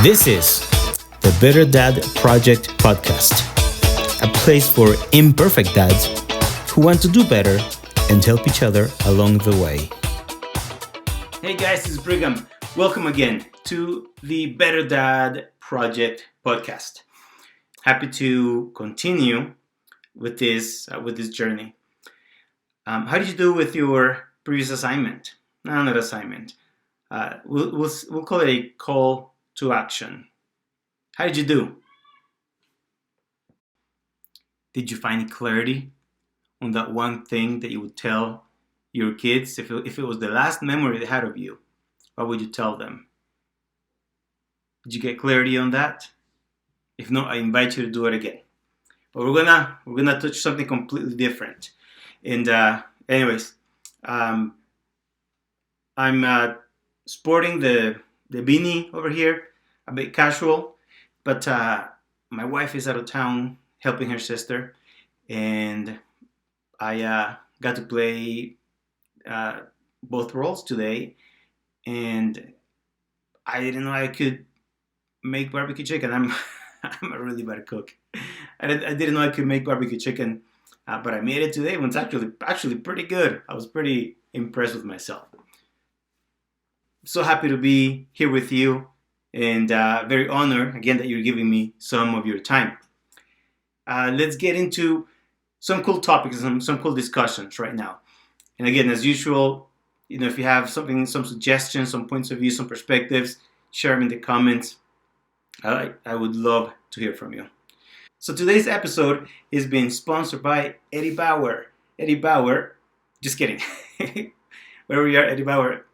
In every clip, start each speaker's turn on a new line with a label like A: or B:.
A: This is the Better Dad Project podcast, a place for imperfect dads who want to do better and help each other along the way. Hey guys, this is Brigham. Welcome again to the Better Dad Project podcast. Happy to continue with this journey. How did you do with your previous assignment? No, not assignment. We'll call it a call to action. How did you do? Did you find clarity on that one thing that you would tell your kids? If it was the last memory they had of you, what would you tell them? Did you get clarity on that? If not, I invite you to do it again. But we're gonna touch something completely different. And anyways, I'm sporting the beanie over here, a bit casual, but my wife is out of town helping her sister, and I got to play both roles today, and I didn't know I could make barbecue chicken. I'm a really bad cook. I didn't know I could make barbecue chicken, but I made it today. It was actually pretty good. I was pretty impressed with myself. So happy to be here with you, and very honored again that you're giving me some of your time. Let's get into some cool topics and some cool discussions right now. And again, as usual, if you have some suggestions, some points of view, some perspectives, share them in the comments. I would love to hear from you. So today's episode is being sponsored by Eddie Bauer. Eddie Bauer, just kidding. Where we are, Eddie Bauer.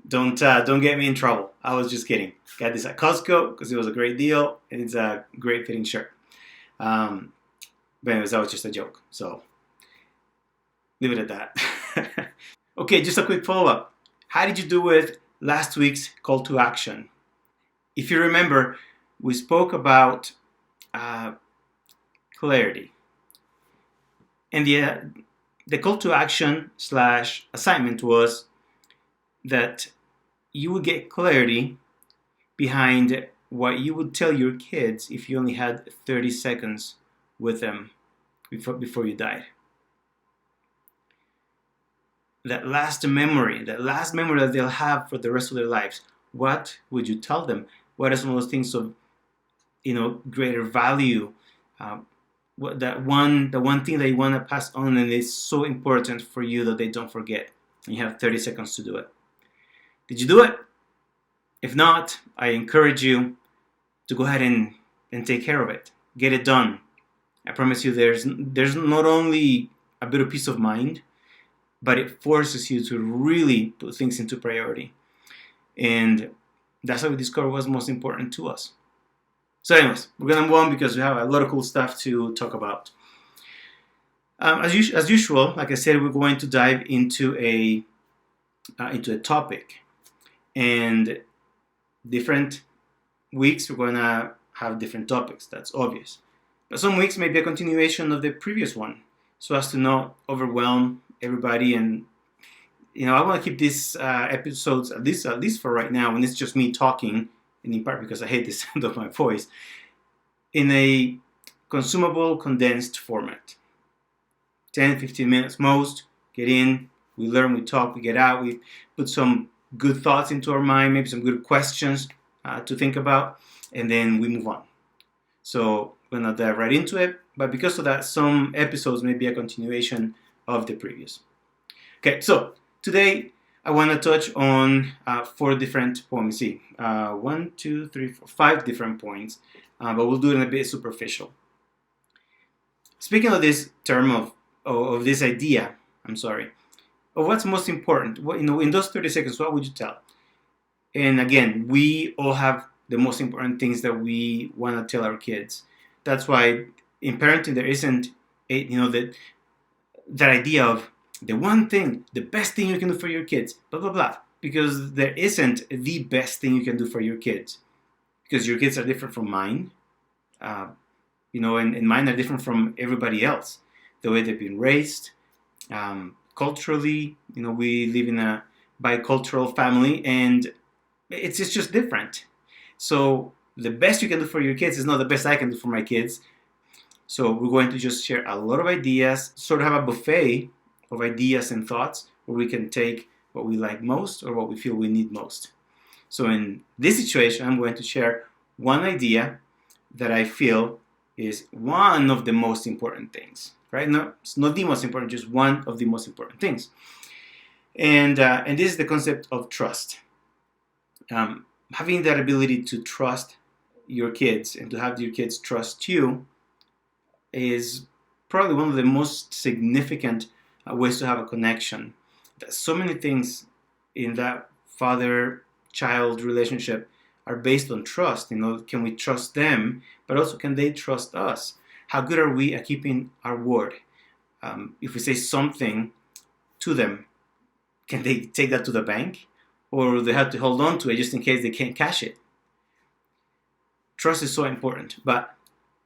A: Don't get me in trouble. I was just kidding. Got this at Costco because it was a great deal and it's a great fitting shirt. But anyways, that was just a joke. So leave it at that. Okay, just a quick follow-up. How did you do with last week's call to action? If you remember, we spoke about clarity. And the call to action / assignment was that you would get clarity behind what you would tell your kids if you only had 30 seconds with them before you died. That last memory that they'll have for the rest of their lives, what would you tell them? What are some of those things of greater value? The one thing that you want to pass on and it's so important for you that they don't forget. And you have 30 seconds to do it. Did you do it? If not, I encourage you to go ahead and take care of it. Get it done. I promise you there's not only a bit of peace of mind, but it forces you to really put things into priority. And that's how we discover what's most important to us. So anyways, we're going to move on because we have a lot of cool stuff to talk about. As usual, like I said, we're going to dive into a topic. And different weeks, we're going to have different topics. That's obvious. But some weeks may be a continuation of the previous one, so as to not overwhelm everybody. And I want to keep these episodes at least for right now, and it's just me talking, and in part because I hate the sound of my voice, in a consumable, condensed format. 10, 15 minutes most. Get in, we learn, we talk, we get out, we put some good thoughts into our mind, maybe some good questions to think about, and then we move on. So we're going to dive right into it, but because of that, some episodes may be a continuation of the previous. Okay, so today I want to touch on 4 different points. See, 1, 2, 3, 4, 5 different points, but we'll do it in a bit superficial. Speaking of this term of this idea, of what's most important, in those 30 seconds, what would you tell? And again, we all have the most important things that we want to tell our kids. That's why in parenting there isn't that idea of the one thing, the best thing you can do for your kids, blah blah blah. Because there isn't the best thing you can do for your kids, because your kids are different from mine, and mine are different from everybody else. The way they've been raised. Culturally, we live in a bicultural family, and it's just different. So the best you can do for your kids is not the best I can do for my kids. So we're going to just share a lot of ideas, sort of have a buffet of ideas and thoughts where we can take what we like most or what we feel we need most. So in this situation, I'm going to share one idea that I feel is one of the most important things, right? No, it's not the most important, just one of the most important things. And this is the concept of trust. Having that ability to trust your kids and to have your kids trust you is probably one of the most significant ways to have a connection. There's so many things in that father-child relationship are based on trust. Can we trust them, but also can they trust us? How good are we at keeping our word? If we say something to them, can they take that to the bank? Or they have to hold on to it just in case they can't cash it? Trust is so important. But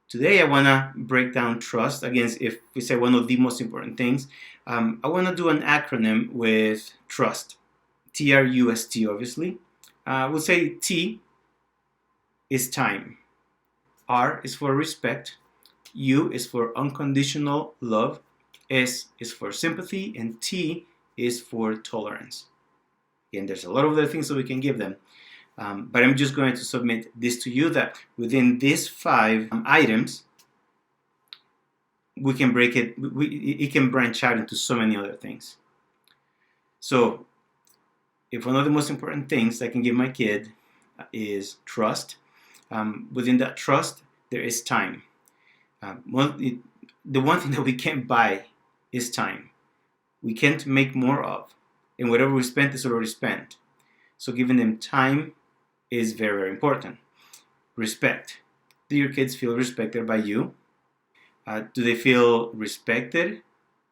A: today I want to break down trust. Again, if we say one of the most important things, I want to do an acronym with trust. T.R.U.S.T, obviously. We'll say T is time. R is for respect. U is for unconditional love. S is for sympathy. And T is for tolerance. Again, there's a lot of other things that we can give them. But I'm just going to submit this to you that within these 5 items, we can break it. It can branch out into so many other things. So if one of the most important things I can give my kid is trust, within that trust, there is time. The one thing that we can't buy is time. We can't make more of. And whatever we spent is already spent. So giving them time is very, very important. Respect. Do your kids feel respected by you? Do they feel respected,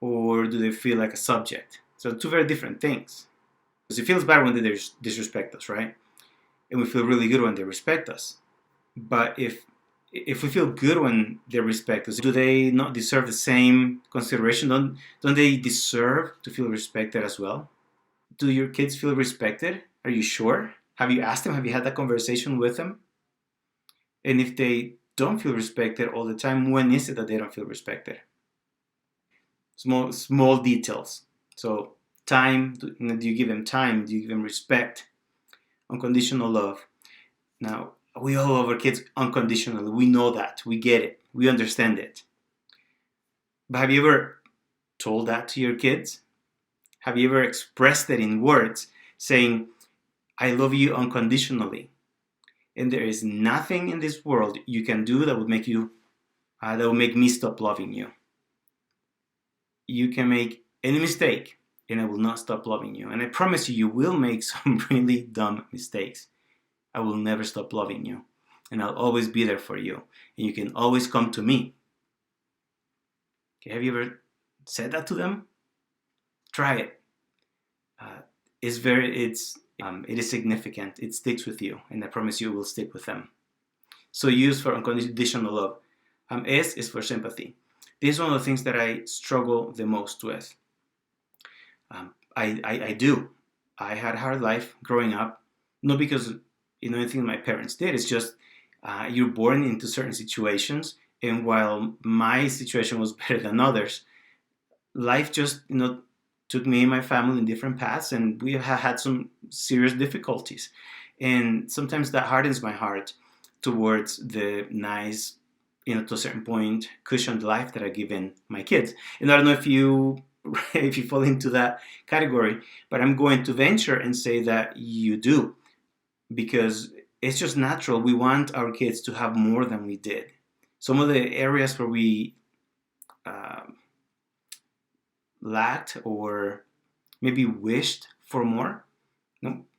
A: or do they feel like a subject? So 2 very different things. Because it feels bad when they disrespect us, right? And we feel really good when they respect us. But if we feel good when they respect us, do they not deserve the same consideration? Don't they deserve to feel respected as well? Do your kids feel respected? Are you sure? Have you asked them? Have you had that conversation with them? And if they don't feel respected all the time, when is it that they don't feel respected? Small details. So time, do you give them time? Do you give them respect? Unconditional love. Now, we all love our kids unconditionally. We know that. We get it. We understand it. But have you ever told that to your kids? Have you ever expressed it in words, saying, I love you unconditionally? And there is nothing in this world you can do that would make me stop loving you. You can make any mistake, and I will not stop loving you. And I promise you, you will make some really dumb mistakes. I will never stop loving you, and I'll always be there for you, and you can always come to me. Okay, have you ever said that to them? Try it. It is significant. It sticks with you, and I promise you it will stick with them. So use for unconditional love. S is for sympathy. This is one of the things that I struggle the most with. I do. I had a hard life growing up, not because anything my parents did. It's just you're born into certain situations, and while my situation was better than others, life just took me and my family in different paths, and we have had some serious difficulties. And sometimes that hardens my heart towards the nice, to a certain point, cushioned life that I give in my kids. And I don't know if you fall into that category, but I'm going to venture and say that you do, because it's just natural. We want our kids to have more than we did. Some of the areas where we lacked or maybe wished for more.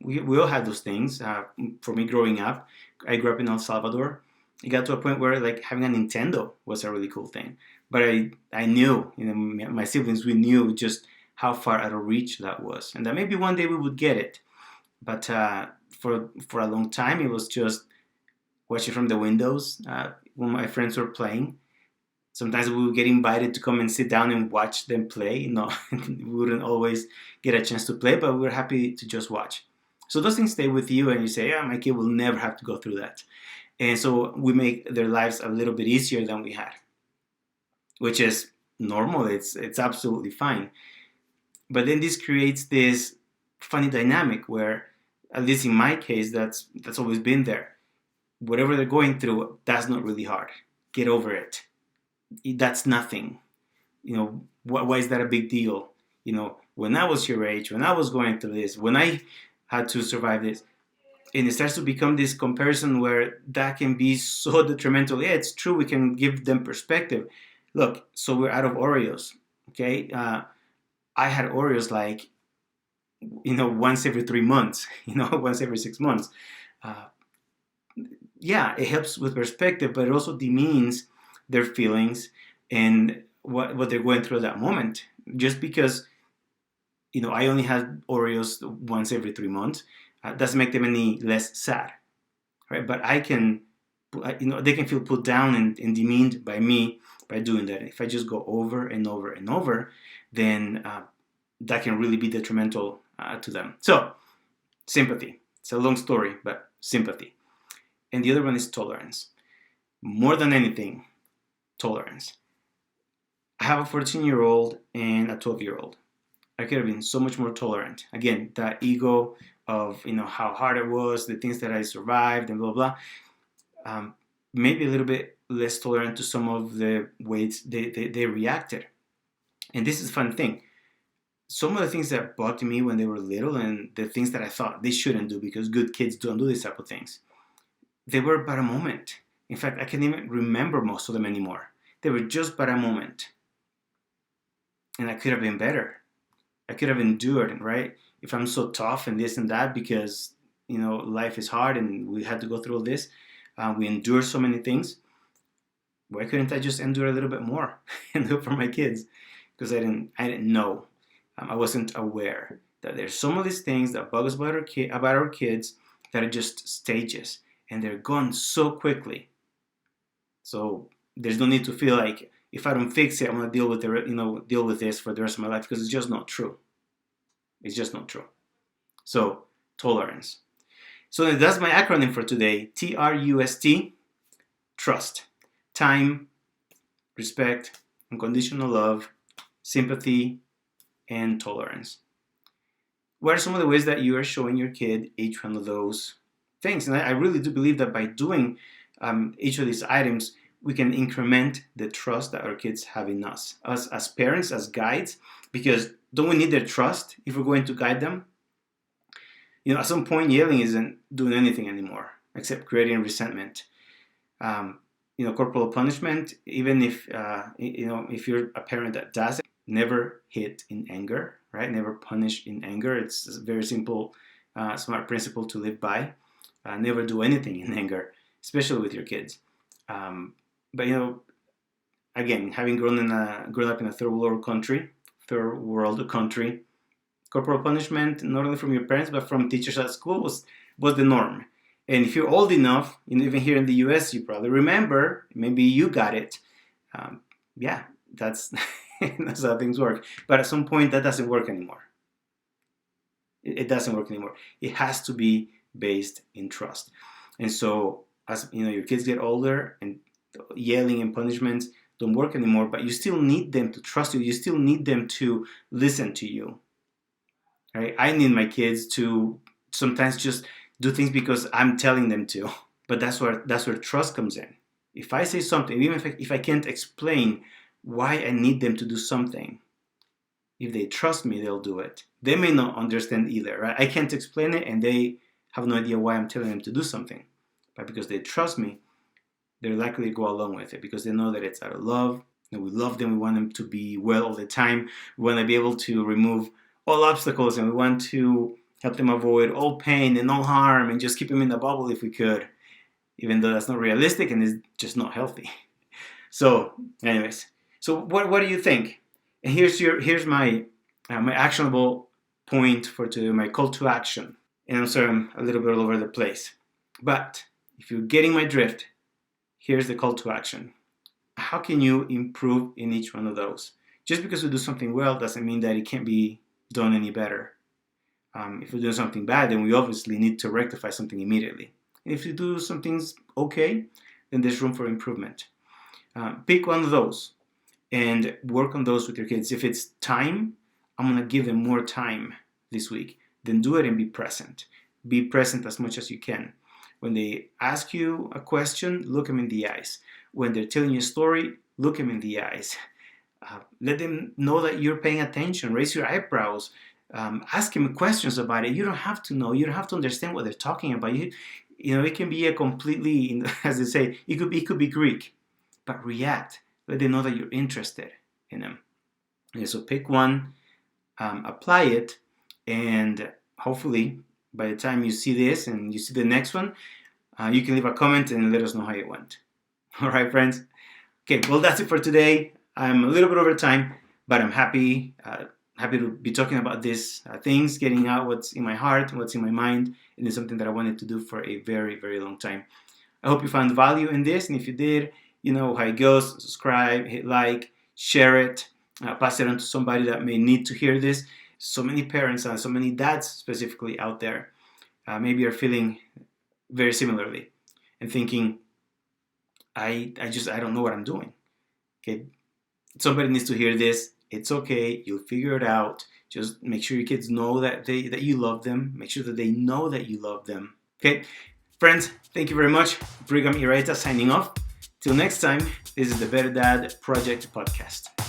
A: We all had those things. For me, growing up, I grew up in El Salvador. It got to a point where having a Nintendo was a really cool thing. But I knew, my siblings, we knew just how far out of reach that was, and that maybe one day we would get it. But for a long time, it was just watching from the windows when my friends were playing. Sometimes we would get invited to come and sit down and watch them play. We wouldn't always get a chance to play, but we were happy to just watch. So those things stay with you, and you say, my kid will never have to go through that. And so we make their lives a little bit easier than we had, which is normal. It's absolutely fine. But then this creates this funny dynamic where, at least in my case, that's always been there. Whatever they're going through, that's not really hard. Get over it. That's nothing. Why is that a big deal? When I was your age, when I was going through this, when I had to survive this, and it starts to become this comparison where that can be so detrimental. Yeah, it's true. We can give them perspective. Look, so we're out of Oreos. Okay, I had Oreos like once every 3 months. Once every 6 months. Uh, yeah, it helps with perspective, but it also demeans their feelings and what they're going through at that moment. Just because I only had Oreos once every 3 months doesn't make them any less sad, right? But they can feel put down and demeaned by me by doing that. If I just go over and over and over, then that can really be detrimental to them. So, sympathy. It's a long story, but sympathy. And the other one is tolerance. More than anything, tolerance. I have a 14-year-old and a 12-year-old. I could have been so much more tolerant. Again, that ego of how hard it was, the things that I survived, and blah blah. Maybe a little bit less tolerant to some of the ways they reacted. And this is a fun thing. Some of the things that bugged me when they were little, and the things that I thought they shouldn't do because good kids don't do these type of things, they were but a moment. In fact, I can't even remember most of them anymore. They were just but a moment. And I could have been better. I could have endured, right? If I'm so tough and this and that because, life is hard and we had to go through all this, we endure so many things. Why couldn't I just endure a little bit more and do it for my kids? Because I didn't know. I wasn't aware that there's some of these things that bug us about our kids that are just stages, and they're gone so quickly. So there's no need to feel like if I don't fix it, I'm gonna deal with this for the rest of my life, because it's just not true. It's just not true. So tolerance. So that's my acronym for today. T.R.U.S.T. Trust. Time, respect, unconditional love, sympathy, and tolerance. What are some of the ways that you are showing your kid each one of those things? And I really do believe that by doing each of these items, we can increment the trust that our kids have in us as parents, as guides, because don't we need their trust if we're going to guide them? At some point, yelling isn't doing anything anymore except creating resentment. Corporal punishment, even if you're a parent that does it, never hit in anger, right? Never punish in anger. It's a very simple, smart principle to live by. Never do anything in anger, especially with your kids. But again, having grown up in a third world country, corporal punishment, not only from your parents but from teachers at school, was the norm. And if you're old enough, even here in the U.S., you probably remember. Maybe you got it. That's that's how things work. But at some point, that doesn't work anymore. It doesn't work anymore. It has to be based in trust. And so, as your kids get older, and yelling and punishments don't work anymore, but you still need them to trust you. You still need them to listen to you. Right? I need my kids to sometimes just do things because I'm telling them to. But that's where trust comes in. If I say something, even if I can't explain why I need them to do something, if they trust me, they'll do it. They may not understand either, right? I can't explain it, and they have no idea why I'm telling them to do something. But because they trust me, they're likely to go along with it because they know that it's out of love. And we love them. We want them to be well all the time. We want to be able to remove all obstacles, and we want to help them avoid all pain and all harm and just keep them in the bubble if we could, even though that's not realistic and is just not healthy. So, anyways, so what do you think? And here's my actionable point for today, my call to action. And I'm sorry, I'm a little bit all over the place, but if you're getting my drift, here's the call to action. How can you improve in each one of those? Just because we do something well doesn't mean that it can't be done any better. If we're doing something bad, then we obviously need to rectify something immediately. And if you do some things okay, then there's room for improvement. Pick one of those and work on those with your kids. If it's time, I'm going to give them more time this week. Then do it and be present. Be present as much as you can. When they ask you a question, look them in the eyes. When they're telling you a story, look them in the eyes. Let them know that you're paying attention. Raise your eyebrows. Ask them questions about it. You don't have to know. You don't have to understand what they're talking about. It can be a completely, as they say, it could be Greek. But react. Let them know that you're interested in them. Okay, so pick one, apply it, and hopefully by the time you see this and you see the next one, you can leave a comment and let us know how it went. All right, friends? Okay, well, that's it for today. I'm a little bit over time, but I'm happy to be talking about these things, getting out what's in my heart, what's in my mind, and it's something that I wanted to do for a very, very long time. I hope you found value in this, and if you did, you know how it goes. Subscribe, hit like, share it, pass it on to somebody that may need to hear this. So many parents and so many dads specifically out there maybe are feeling very similarly and thinking, I don't know what I'm doing. Okay, somebody needs to hear this. It's okay. You'll figure it out. Just make sure your kids know that you love them. Make sure that they know that you love them. Okay, friends, thank you very much. Brigham Ireta signing off. Till next time, this is the Better Dad Project Podcast.